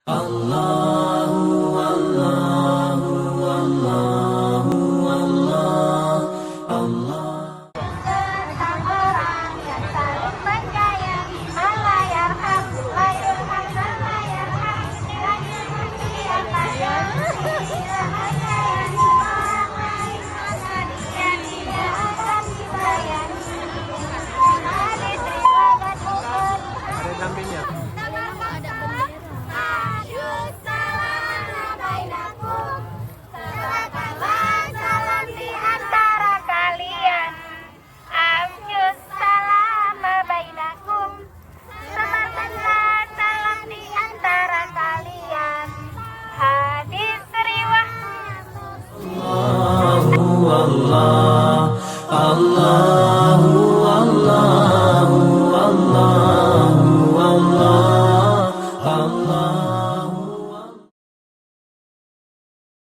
Tentang orang yang saling menyayangi, Allah yarham, la yurham, la yarham, la yurham, tidak menyayangi orang lain, maka dia tidak akan disayangi. Hadis riwayat Bukhari. Ada dampingnya. Afsyus salam bainakum. Sebarkanlah salam di antara kalian. Afsyus salam bainakum. Sebarkanlah salam di antara kalian. Hadis riwayat Allah